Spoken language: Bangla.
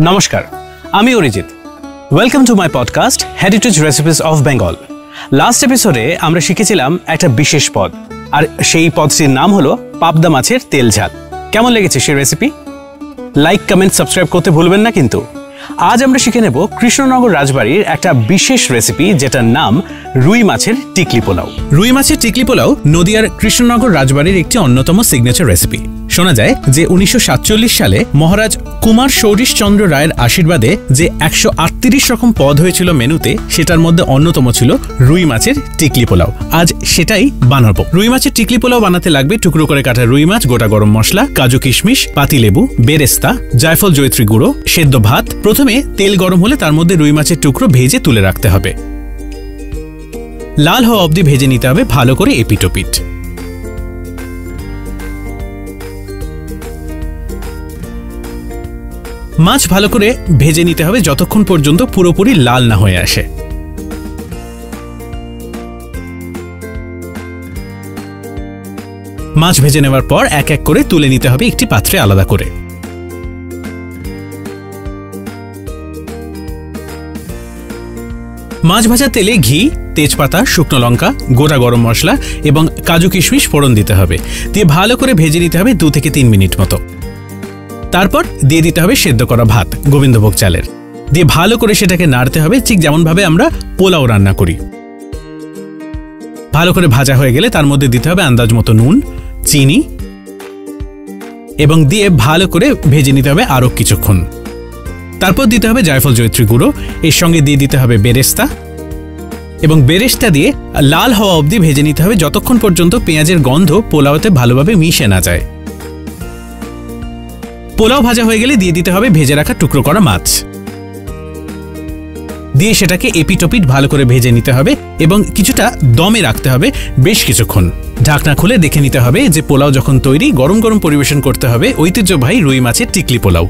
নমস্কার, আমি Arijit. Welcome to my podcast heritage recipes of Bengal. Last এপিসোডে আমরা শিখেছিলাম একটা বিশেষ পদ, আর সেই পদটির নাম হলো পাবদা মাছের তেল ঝাল। কেমন লেগেছে সেই রেসিপি? লাইক, কমেন্ট, সাবস্ক্রাইব করতে ভুলবেন না কিন্তু। আজ আমরা শিখে নেব কৃষ্ণনগর রাজবাড়ির একটা বিশেষ রেসিপি, যেটার নাম রুই মাছের টিকলি পোলাও। রুই মাছের টিকলি পোলাও নদিয়ার কৃষ্ণনগর রাজবাড়ির একটি অন্যতম সিগনেচার রেসিপি। শোনা যায় যে 1947 সালে মহারাজ কুমার শৌরিশচন্দ্র রায়ের আশীর্বাদে যে 138 রকম পদ হয়েছিল মেনুতে, সেটার মধ্যে অন্যতম ছিল রুই মাছের টিকলি পোলাও। আজ সেটাই বানাবো। রুই মাছের টিকলি পোলাও বানাতে লাগবে টুকরো করে কাটা রুই মাছ, গোটা গরম মশলা, কাজু কিশমিশ, পাতিলেবু, বেরেস্তা, জায়ফল জয়িত্রী গুঁড়ো, সেদ্ধ ভাত। প্রথমে তেল গরম হলে তার মধ্যে রুই মাছের টুকরো ভেজে তুলে রাখতে হবে। লাল হওয়া অবধি ভেজে নিতে হবে ভালো করে এপিটোপিট। মাছ ভালো করে ভেজে নিতে হবে যতক্ষণ পর্যন্ত পুরোপুরি লাল না হয়ে আসে। মাছ ভেজে নেওয়ার পর এক এক করে তুলে নিতে হবে একটি পাত্রে আলাদা করে। মাছ ভাজা তেলে ঘি, তেজপাতা, শুকনো লঙ্কা, গোটা গরম মশলা এবং কাজু কিশমিশ ফোড়ন দিতে হবে। দিয়ে ভালো করে ভেজে নিতে হবে 2 থেকে 3 মিনিট মতো। তারপর দিয়ে দিতে হবে সেদ্ধ করা ভাত, গোবিন্দভোগ চালের। দিয়ে ভালো করে সেটাকে নাড়তে হবে, ঠিক যেমনভাবে আমরা পোলাও রান্না করি। ভালো করে ভাজা হয়ে গেলে তার মধ্যে দিতে হবে আন্দাজ মতো নুন, চিনি এবং দিয়ে ভালো করে ভেজে নিতে হবে আরও কিছুক্ষণ। তারপর দিতে হবে জায়ফল জয়িত্রী গুঁড়ো, এর সঙ্গে দিয়ে দিতে হবে বেরেস্তা এবং বেরেস্তা দিয়ে লাল হওয়া অবধি ভেজে নিতে হবে যতক্ষণ পর্যন্ত পেঁয়াজের গন্ধ পোলাওতে ভালোভাবে মিশে না যায়। পোলাও ভাজা হয়ে গেলে দিয়ে দিতে হবে ভেজে রাখা টুকরো করা মাছ। দিয়ে সেটাকে এপিটোপিট ভালো করে ভেজে নিতে হবে এবং কিছুটা দমে রাখতে হবে বেশ কিছুক্ষণ। ঢাকনা খুলে দেখে নিতে হবে যে পোলাও যখন তৈরি, গরম গরম পরিবেশন করতে হবে ঐতিহ্যবাহী রুই মাছের টিকলি পোলাও।